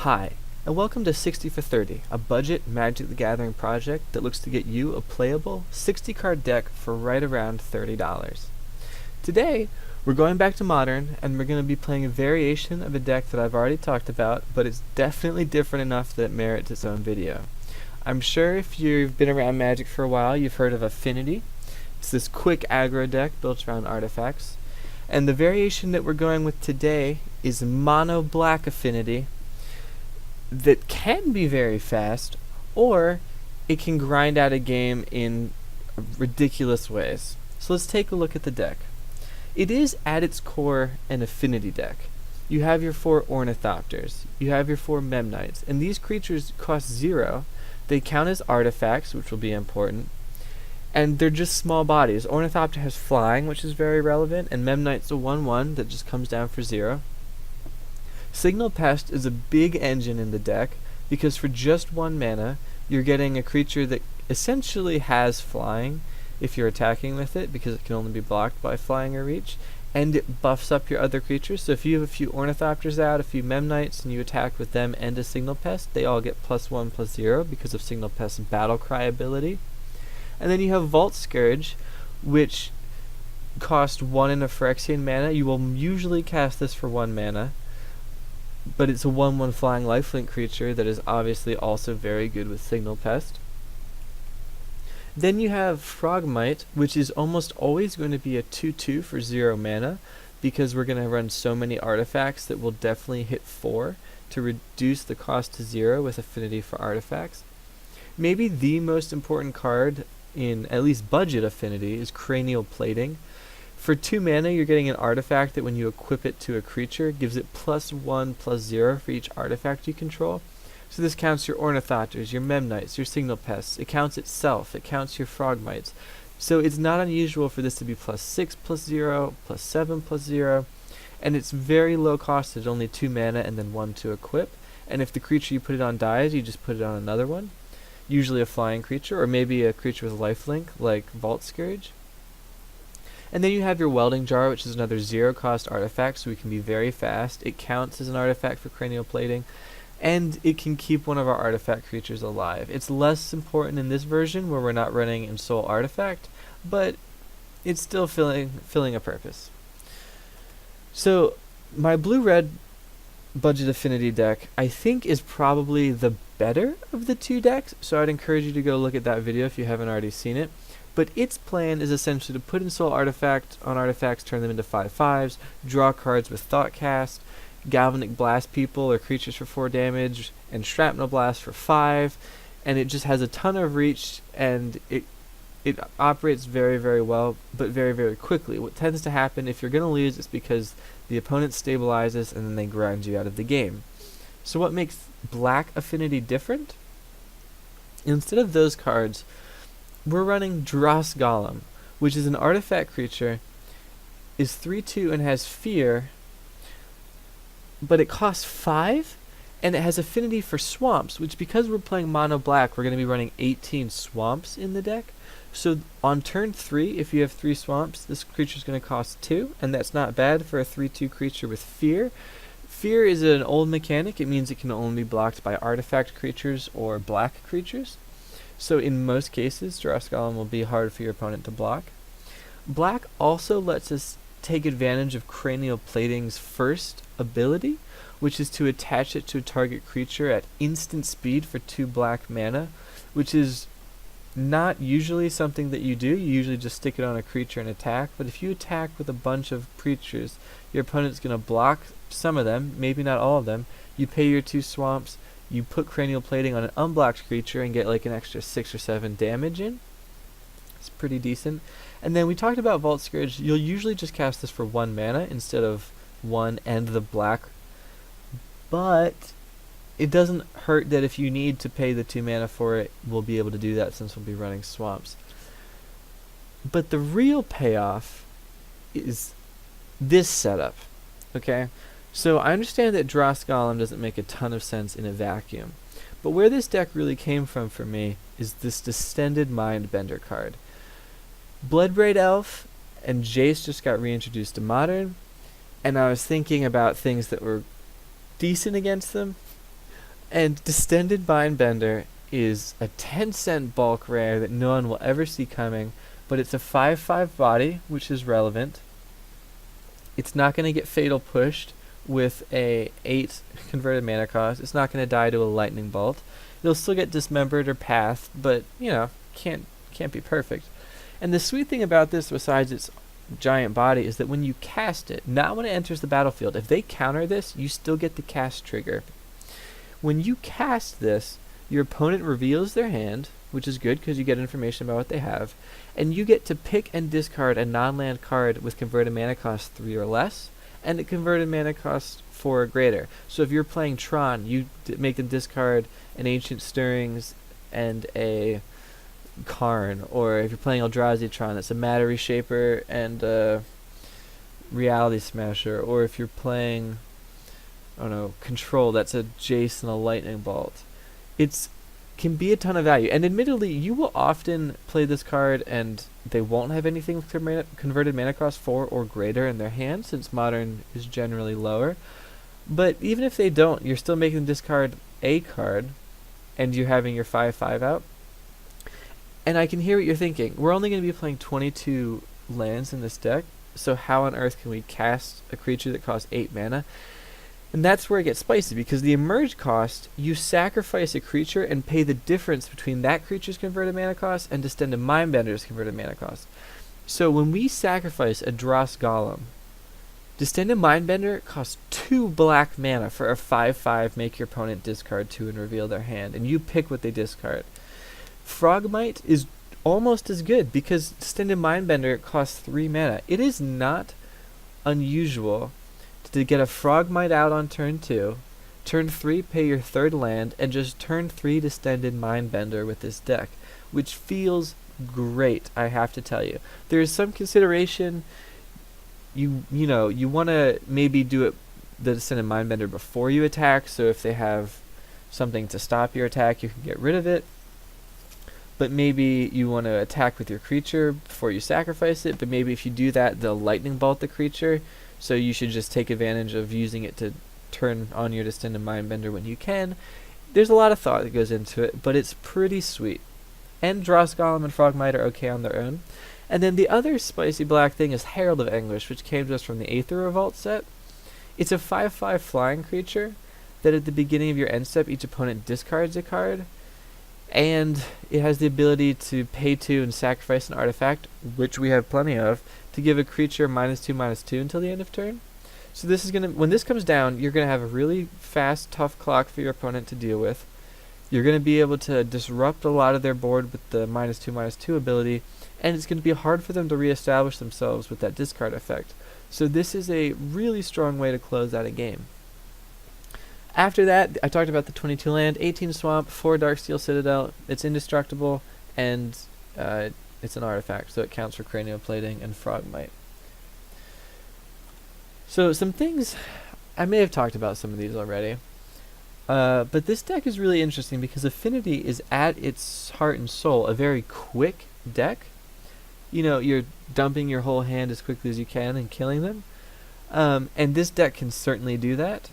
Hi, and welcome to 60 for 30, a budget Magic the Gathering project that looks to get you a playable 60-card deck for right around $30. Today, we're going back to Modern, and we're going to be playing a variation of a deck that I've already talked about, but it's definitely different enough that it merits its own video. I'm sure if you've been around Magic for a while, you've heard of Affinity. It's this quick aggro deck built around artifacts. And the variation that we're going with today is Mono Black Affinity, that can be very fast, or it can grind out a game in ridiculous ways. So let's take a look at the deck. It is at its core an affinity deck. You have your 4 Ornithopters, you have your 4 Memnites, and these creatures cost 0. They count as artifacts, which will be important, and they're just small bodies. Ornithopter has flying, which is very relevant, and Memnite's a 1/1 that just comes down for 0. Signal Pest is a big engine in the deck because for just 1 mana, you're getting a creature that essentially has flying if you're attacking with it, because it can only be blocked by flying or reach, and it buffs up your other creatures. So if you have a few Ornithopters out, a few Memnites, and you attack with them and a Signal Pest, they all get +1/+0 because of Signal Pest's Battle Cry ability. And then you have Vault Skirge, which costs 1 in a Phyrexian mana. You will usually cast this for 1 mana, but it's a 1/1 flying lifelink creature that is obviously also very good with Signal Pest. Then you have Frogmite, which is almost always going to be a 2/2 for 0 mana, because we're going to run so many artifacts that will definitely hit 4 to reduce the cost to 0 with affinity for artifacts. Maybe the most important card in at least budget affinity is Cranial Plating. For 2 mana, you're getting an artifact that when you equip it to a creature, gives it +1/+0 for each artifact you control. So this counts your Ornithopters, your Memnites, your Signal Pests. It counts itself. It counts your Frogmites. So it's not unusual for this to be +6/+0, +7/+0, and it's very low cost at only 2 mana and then 1 to equip. And if the creature you put it on dies, you just put it on another one. Usually a flying creature, or maybe a creature with lifelink, like Vault Skirge. And then you have your Welding Jar, which is another 0-cost artifact, so it can be very fast. It counts as an artifact for Cranial Plating, and it can keep one of our artifact creatures alive. It's less important in this version, where we're not running Ensoul Artifact, but it's still filling a purpose. So, my blue-red budget affinity deck, I think, is probably the better of the 2 decks, so I'd encourage you to go look at that video if you haven't already seen it. But its plan is essentially to put Ensoul Artifact on artifacts, turn them into 5/5s, draw cards with Thoughtcast, Galvanic Blast people or creatures for 4 damage, and Shrapnel Blast for 5, and it just has a ton of reach, and it operates very, very well, but very, very quickly. What tends to happen if you're going to lose is because the opponent stabilizes and then they grind you out of the game. So what makes Black Affinity different? Instead of those cards, we're running Dross Golem, which is an artifact creature, is 3/2 and has fear, but it costs 5, and it has affinity for swamps, which, because we're playing mono black, we're going to be running 18 swamps in the deck. So on turn 3, if you have 3 swamps, this creature is going to cost 2, and that's not bad for a 3/2 creature with fear. Fear is an old mechanic. It means it can only be blocked by artifact creatures or black creatures. So in most cases, Dross Golem will be hard for your opponent to block. Black also lets us take advantage of Cranial Plating's first ability, which is to attach it to a target creature at instant speed for 2 black mana, which is not usually something that you do. You usually just stick it on a creature and attack, but if you attack with a bunch of creatures, your opponent's going to block some of them, maybe not all of them. You pay your 2 swamps, you put Cranial Plating on an unblocked creature and get like an extra 6 or 7 damage in. It's pretty decent. And then we talked about Vault Skirge. You'll usually just cast this for 1 mana instead of 1 and the black, but it doesn't hurt that if you need to pay the 2 mana for it, we'll be able to do that since we'll be running swamps. But the real payoff is this setup, okay? So I understand that Dross Golem doesn't make a ton of sense in a vacuum, but where this deck really came from for me is this Distended Mindbender card. Bloodbraid Elf and Jace just got reintroduced to Modern, and I was thinking about things that were decent against them. And Distended Mindbender is a 10-cent bulk rare that no one will ever see coming, but it's a 5/5 body, which is relevant. It's not going to get fatal pushed with a 8 converted mana cost. It's not going to die to a lightning bolt. It'll still get dismembered or pathed, but can't be perfect. And the sweet thing about this, besides its giant body, is that when you cast it, not when it enters the battlefield, if they counter this, you still get the cast trigger. When you cast this, your opponent reveals their hand, which is good because you get information about what they have, and you get to pick and discard a non-land card with converted mana cost 3 or less, and a converted mana cost 4 or greater. So if you're playing Tron, you make them discard an Ancient Stirrings and a Karn, or if you're playing Eldrazi Tron, it's a Matter Reshaper and a Reality Smasher, or if you're playing, I don't know, Control, that's a Jace and a Lightning Bolt. It's can be a ton of value, and admittedly, you will often play this card and they won't have anything with converted mana cost 4 or greater in their hand, since Modern is generally lower. But even if they don't, you're still making them discard a card, and you're having your 5/5 out. And I can hear what you're thinking. We're only going to be playing 22 lands in this deck, so how on earth can we cast a creature that costs 8 mana? And that's where it gets spicy, because the emerge cost, you sacrifice a creature and pay the difference between that creature's converted mana cost and Distended Mindbender's converted mana cost. So when we sacrifice a Dross Golem, Distended Mindbender costs 2 black mana for a 5/5 make your opponent discard 2 and reveal their hand, and you pick what they discard. Frogmite is almost as good, because Distended Mindbender costs 3 mana. It is not unusual to get a Frogmite out on turn 2, turn 3 pay your 3rd land, and just turn 3 Distended Mindbender with this deck, which feels great, I have to tell you. There is some consideration. You want to maybe do it, the Distended Mindbender, before you attack, so if they have something to stop your attack, you can get rid of it. But maybe you want to attack with your creature before you sacrifice it, but maybe if you do that, they'll lightning bolt the creature, so you should just take advantage of using it to turn on your Distended Mindbender when you can. There's a lot of thought that goes into it, but it's pretty sweet. And Dross Golem and Frogmite are okay on their own. And then the other spicy black thing is Herald of Anguish, which came to us from the Aether Revolt set. It's a 5/5 flying creature that at the beginning of your end step, each opponent discards a card. And it has the ability to pay 2 and sacrifice an artifact, which we have plenty of, to give a creature -2/-2 until the end of turn. So this is when this comes down, you're gonna have a really fast, tough clock for your opponent to deal with. You're gonna be able to disrupt a lot of their board with the -2/-2 ability, and it's gonna be hard for them to reestablish themselves with that discard effect. So this is a really strong way to close out a game. After that, I talked about the 22 land, 18 swamp, 4 Darksteel Citadel. It's indestructible, and it's an artifact, so it counts for Cranial Plating and Frogmite. So some things, I may have talked about some of these already, but this deck is really interesting because Affinity is at its heart and soul a very quick deck. You're dumping your whole hand as quickly as you can and killing them, and this deck can certainly do that.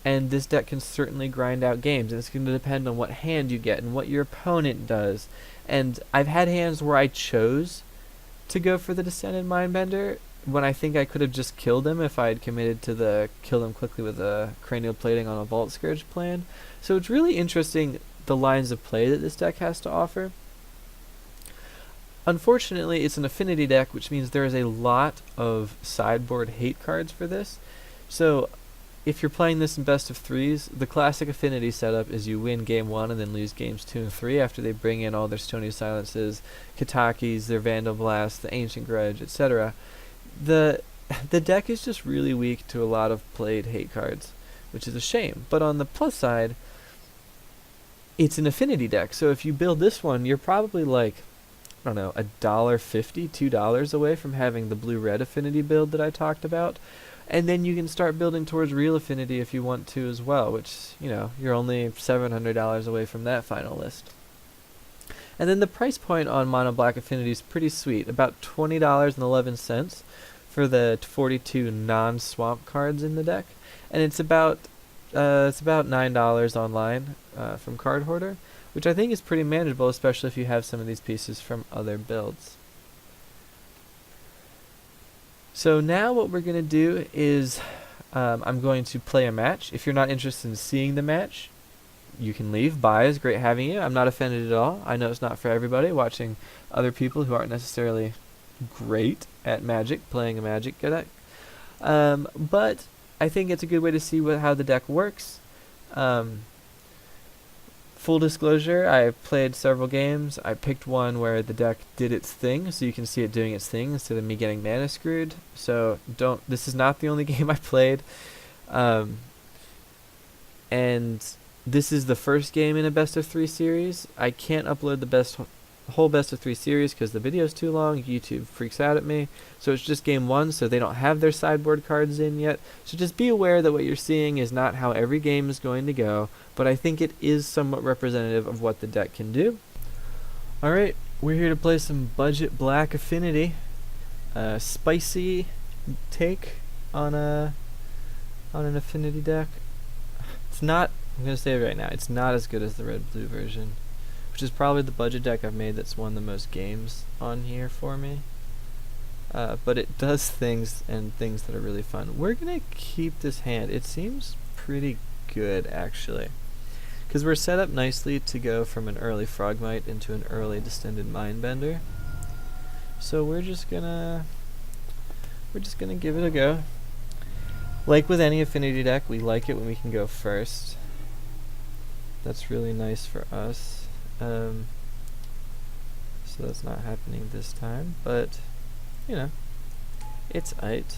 And this deck can certainly grind out games, and it's going to depend on what hand you get and what your opponent does. And I've had hands where I chose to go for the Distended Mindbender when I think I could have just killed him if I had committed to the kill him quickly with a Cranial Plating on a Vault Skirge plan. So it's really interesting the lines of play that this deck has to offer. Unfortunately, it's an Affinity deck, which means there is a lot of sideboard hate cards for this. So if you're playing this in best of 3s, the classic Affinity setup is you win game 1 and then lose games 2 and 3 after they bring in all their Stony Silences, Katakis, their Vandal Blast, the Ancient Grudge, etc. The deck is just really weak to a lot of played hate cards, which is a shame. But on the plus side, it's an Affinity deck, so if you build this one, you're probably like, I don't know, $1.50, $2 away from having the blue-red Affinity build that I talked about. And then you can start building towards real Affinity if you want to as well, which, you're only $700 away from that final list. And then the price point on Mono Black Affinity is pretty sweet, about $20.11 for the 42 non-swamp cards in the deck. And it's about It's about $9 online from Card Hoarder, which I think is pretty manageable, especially if you have some of these pieces from other builds. So now what we're going to do is I'm going to play a match. If you're not interested in seeing the match, you can leave. Bye, it's great having you. I'm not offended at all. I know it's not for everybody, watching other people who aren't necessarily great at Magic, playing a Magic deck. But I think it's a good way to see how the deck works. Full disclosure, I played several games. I picked one where the deck did its thing, so you can see it doing its thing instead of me getting mana screwed. So this is not the only game I played. And this is the first game in a best of 3 series. I can't upload the whole best of 3 series because the video is too long. YouTube freaks out at me. So it's just game 1, so they don't have their sideboard cards in yet. So just be aware that what you're seeing is not how every game is going to go, but I think it is somewhat representative of what the deck can do. Alright, we're here to play some budget black Affinity. Spicy take on an Affinity deck. It's not, I'm going to say it right now, it's not as good as the red-blue version, which is probably the budget deck I've made that's won the most games on here for me. But it does things that are really fun. We're going to keep this hand. It seems pretty good, actually, because we're set up nicely to go from an early Frogmite into an early Distended Mindbender. So we're just gonna give it a go. Like with any Affinity deck, we like it when we can go first. That's really nice for us. So that's not happening this time, but you know, it's aight.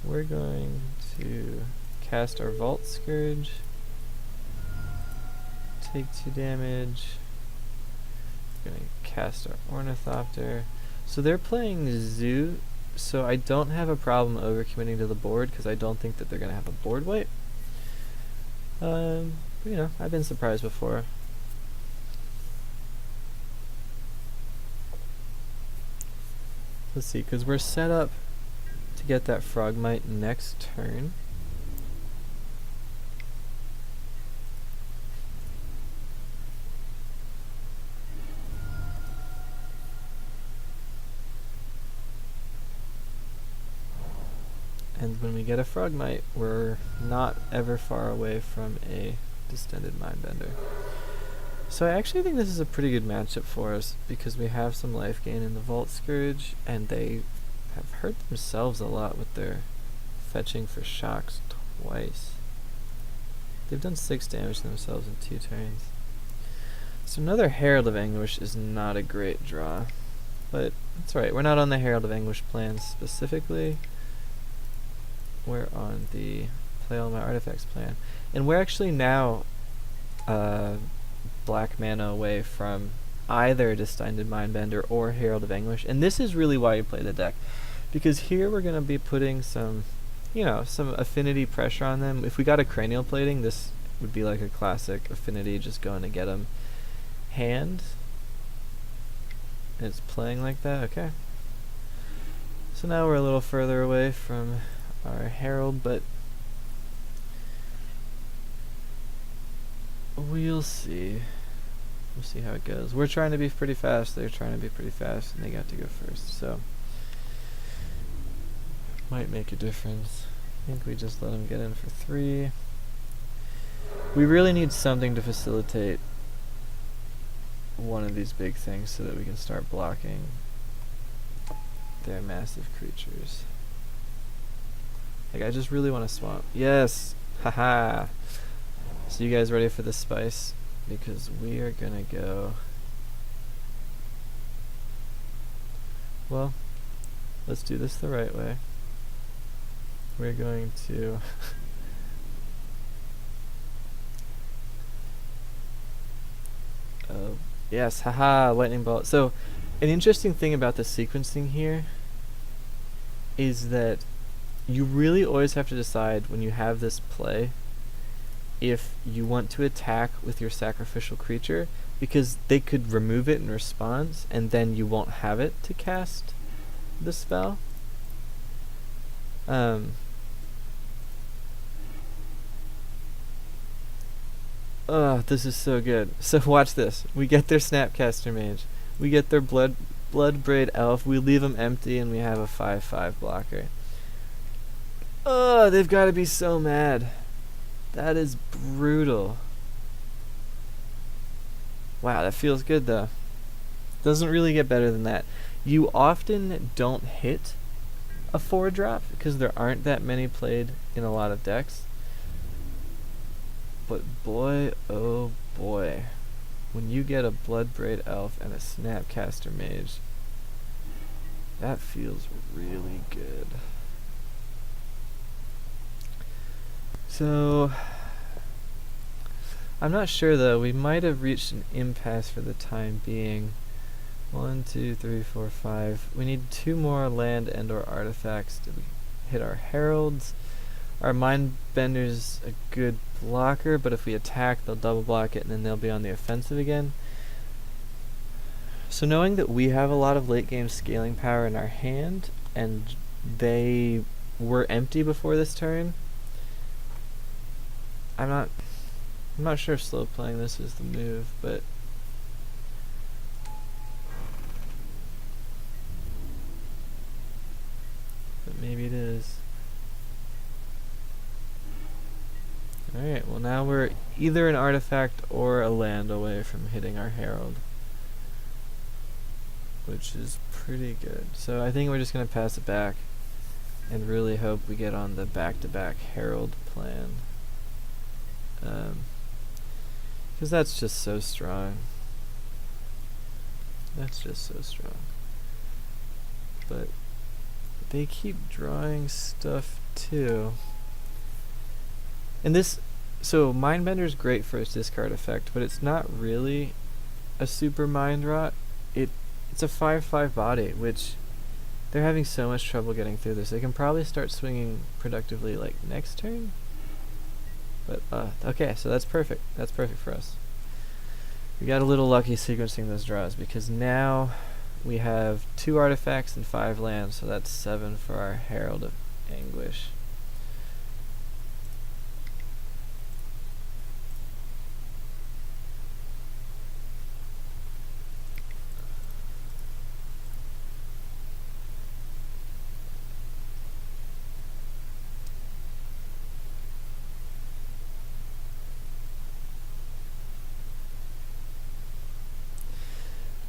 We're going to cast our Vault Skirge, take 2 damage. We're going to cast our Ornithopter. So they're playing Zoo, so I don't have a problem overcommitting to the board because I don't think that they're going to have a board wipe. You know, I've been surprised before. Let's see, because we're set up to get that Frogmite next turn. And when we get a Frogmite, we're not ever far away from a Distended Mindbender. So I actually think this is a pretty good matchup for us because we have some life gain in the Vault Skirge, and they have hurt themselves a lot with their fetching for shocks twice. They've done 6 damage to themselves in 2 turns. So another Herald of Anguish is not a great draw, but that's right. We're not on the Herald of Anguish plan specifically. We're on the play all my artifacts plan, and we're actually now black mana away from either Distended Mindbender or Herald of Anguish, and this is really why you play the deck, because here we're going to be putting some, you know, some Affinity pressure on them. If we got a Cranial Plating, this would be like a classic Affinity just going to get them hand. And it's playing like that, okay. So now we're a little further away from our Herald, but we'll see. We'll see how it goes. We're trying to be pretty fast. They're trying to be pretty fast, and they got to go first. So might make a difference. I think we just let them get in for 3. We really need something to facilitate one of these big things so that we can start blocking their massive creatures. Like, I just really want to swamp. Yes! Haha! So you guys ready for the spice? Because we are gonna go... Well, let's do this the right way. We're going to... Oh, yes, haha, lightning bolt. So, an interesting thing about the sequencing here is that you really always have to decide when you have this play if you want to attack with your sacrificial creature, because they could remove it in response and then you won't have it to cast the spell. This is so good. So watch this. We get their Snapcaster Mage. We get their Bloodbraid Elf. We leave them empty, and we have a 5/5 blocker. They've got to be so mad. That is brutal. Wow, that feels good though. Doesn't really get better than that. You often don't hit a 4-drop because there aren't that many played in a lot of decks. But boy, oh boy, when you get a Bloodbraid Elf and a Snapcaster Mage, that feels really good. So, I'm not sure though, we might have reached an impasse for the time being. 1, 2, 3, 4, 5. We need 2 more land and or artifacts to hit our heralds. Our Mindbender's a good blocker, but if we attack, they'll double block it and then they'll be on the offensive again. So knowing that we have a lot of late game scaling power in our hand, and they were empty before this turn, I'm not sure if slow playing this is the move, but maybe it is. Alright, well now we're either an artifact or a land away from hitting our herald, which is pretty good. So I think we're just going to pass it back and really hope we get on the back-to-back herald plan. Because that's just so strong. That's just so strong. But they keep drawing stuff too. And this, so Mindbender's great for its discard effect, but it's not really a super mind rot. It's a 5/5 body, which they're having so much trouble getting through this. They can probably start swinging productively like next turn. But okay, so that's perfect. That's perfect for us. We got a little lucky sequencing those draws because now we have 2 artifacts and 5 lands, so that's 7 for our Herald of Anguish.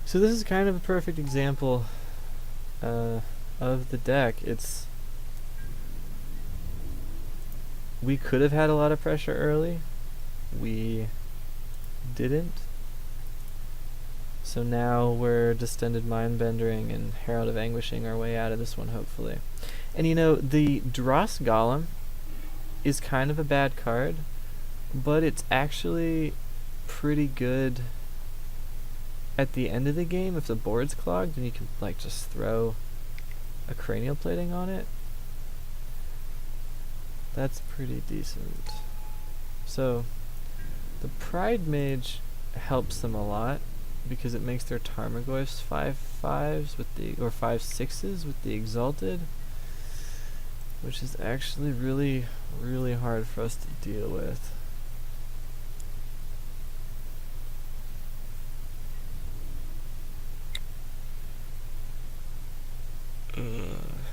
So this is kind of a perfect example of the deck. We could have had a lot of pressure early. We didn't. So now we're Distended Mindbendering and Herald of Anguishing our way out of this one, hopefully. And you know, the Dross Golem is kind of a bad card, but it's actually pretty good at the end of the game. If the board's clogged and you can like just throw a Cranial Plating on it, that's pretty decent. So the Pride Mage helps them a lot because it makes their Tarmogoyfs 5/5s with the, or 5/6s with the Exalted, which is actually really, really hard for us to deal with.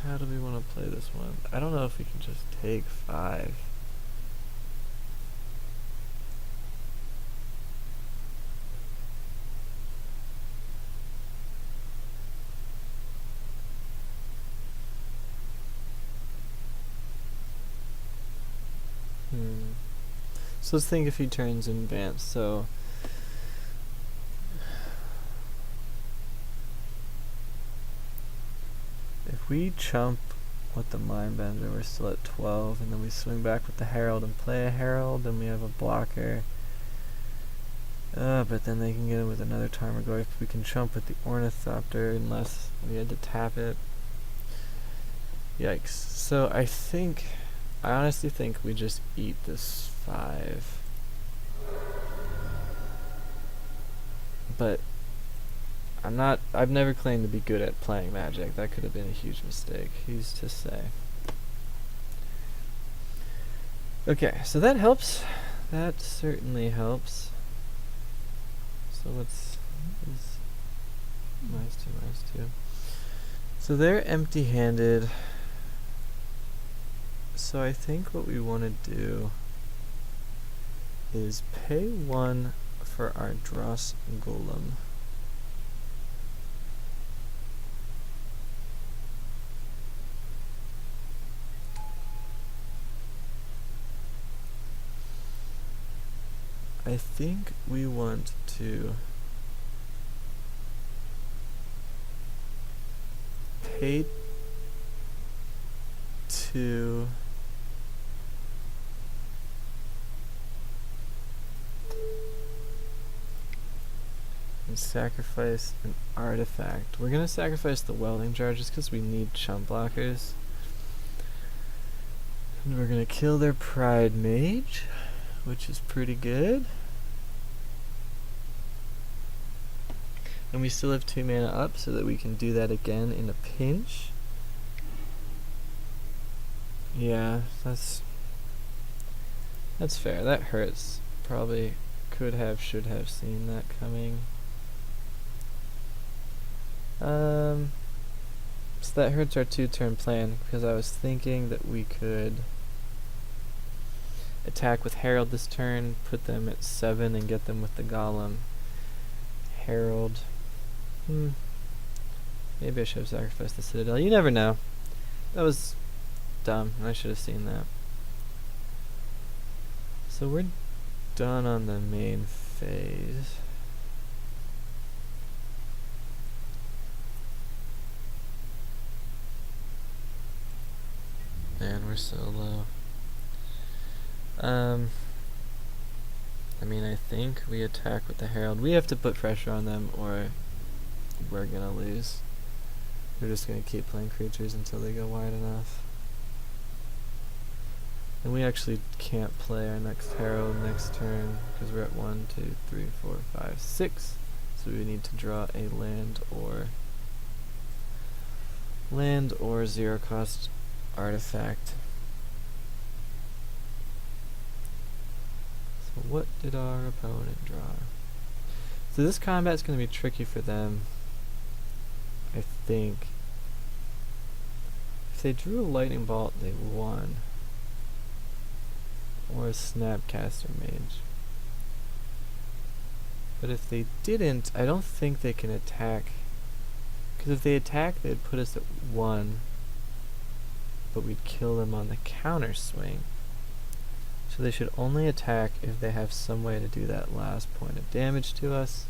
How do we want to play this one? I don't know if we can just take 5. So let's think a few turns in advance. So if we chump with the Mindbender, we're still at 12, and then we swing back with the Herald and play a Herald, and we have a blocker. But then they can get it with another Tarmogoyf. We can chump with the Ornithopter unless we had to tap it. Yikes. So I honestly think we just eat this 5. But I've never claimed to be good at playing Magic. That could have been a huge mistake. Who's to say? Okay, so that helps That certainly helps. So what's is -2, -2. So they're empty-handed. So I think what we want to do is pay 1 for our Dross Golem. I think we want to pay 2 and sacrifice an artifact. We're going to sacrifice the Welding Jar just because we need chump blockers. And we're going to kill their Pride Mage, which is pretty good. And we still have 2 mana up so that we can do that again in a pinch. Yeah, that's fair. That hurts. Probably could have, should have seen that coming. So that hurts our 2-turn plan because I was thinking that we could attack with Herald this turn, put them at 7 and get them with the Golem. Herald. Maybe I should have sacrificed the Citadel. You never know. That was dumb. I should have seen that. So we're done on the main phase. Man, we're so low. I mean, I think we attack with the Herald. We have to put pressure on them or we're gonna lose. We're just gonna keep playing creatures until they go wide enough. And we actually can't play our next Herald next turn because we're at 1, 2, 3, 4, 5, 6. So we need to draw a land or 0-cost artifact. So what did our opponent draw? So this combat's going to be tricky for them, I think. If they drew a Lightning Bolt, they won. Or a Snapcaster Mage. But if they didn't, I don't think they can attack. Because if they attack, they'd put us at 1. But we'd kill them on the counter swing. So they should only attack if they have some way to do that last point of damage to us.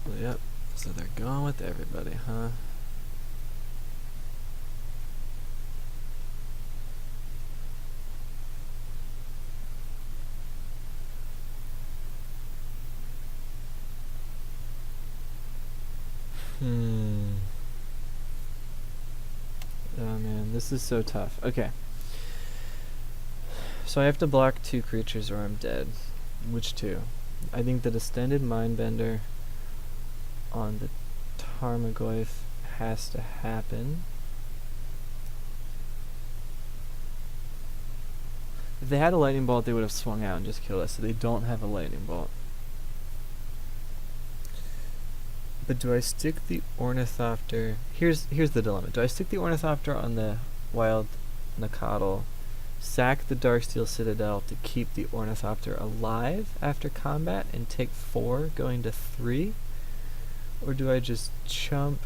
So, yep, so they're going with everybody, huh? Oh man, this is so tough. Okay. So I have to block 2 creatures or I'm dead. Which 2? I think the Distended Mindbender on the Tarmogoyf has to happen. If they had a Lightning Bolt, they would have swung out and just killed us, so they don't have a Lightning Bolt. But do I stick the Ornithopter? Here's the dilemma. Do I stick the Ornithopter on the Wild Nacatl, sack the Darksteel Citadel to keep the Ornithopter alive after combat and take 4 going to 3? Or do I just chump?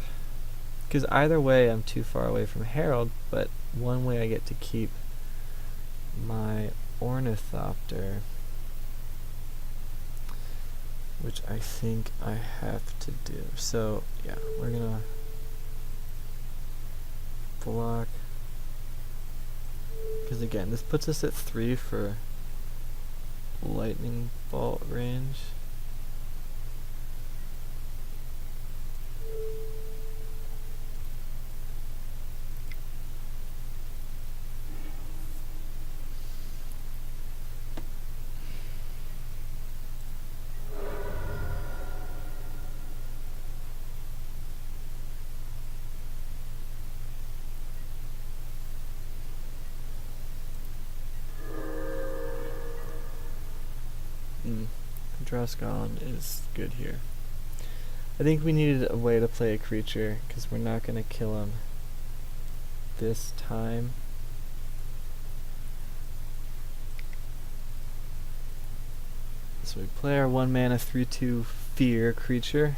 Because either way I'm too far away from Herald, but one way I get to keep my Ornithopter, which I think I have to do. So yeah, we're gonna block, because again this puts us at 3 for Lightning Bolt range. Dross Golem is good here. I think we needed a way to play a creature, because we're not going to kill him this time. So we play our 1 mana 3/2 Fear creature.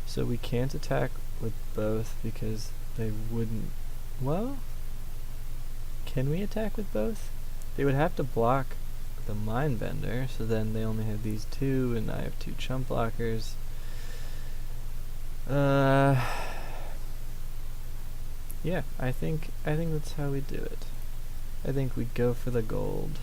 So we can't attack with both because they wouldn't... Well, can we attack with both? They would have to block the Mindbender, so then they only have these 2, and I have 2 chump blockers. Yeah, I think that's how we do it. I think we go for the gold.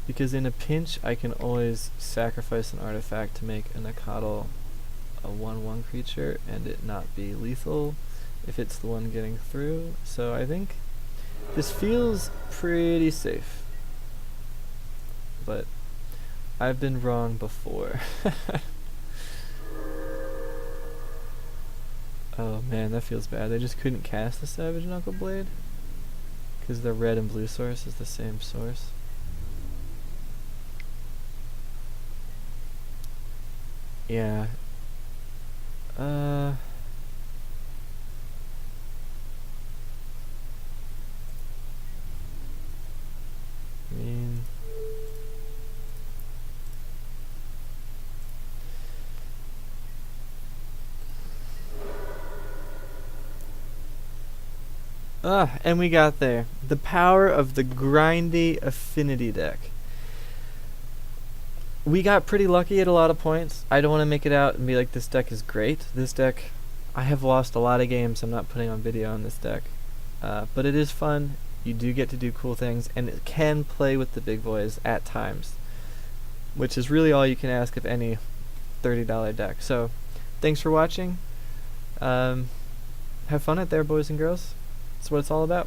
Because in a pinch, I can always sacrifice an artifact to make an Akatl a 1/1 creature and it not be lethal if it's the one getting through. So I think this feels pretty safe. But I've been wrong before. Oh man, that feels bad. They just couldn't cast the Savage Knuckle Blade because the red and blue source is the same source. Yeah. I mean, and we got there. The power of the grindy Affinity deck. We got pretty lucky at a lot of points. I don't want to make it out and be like, this deck is great. This deck, I have lost a lot of games. I'm not putting on video on this deck. But it is fun. You do get to do cool things, and it can play with the big boys at times, which is really all you can ask of any $30 deck. So, thanks for watching. Have fun out there, boys and girls. That's what it's all about.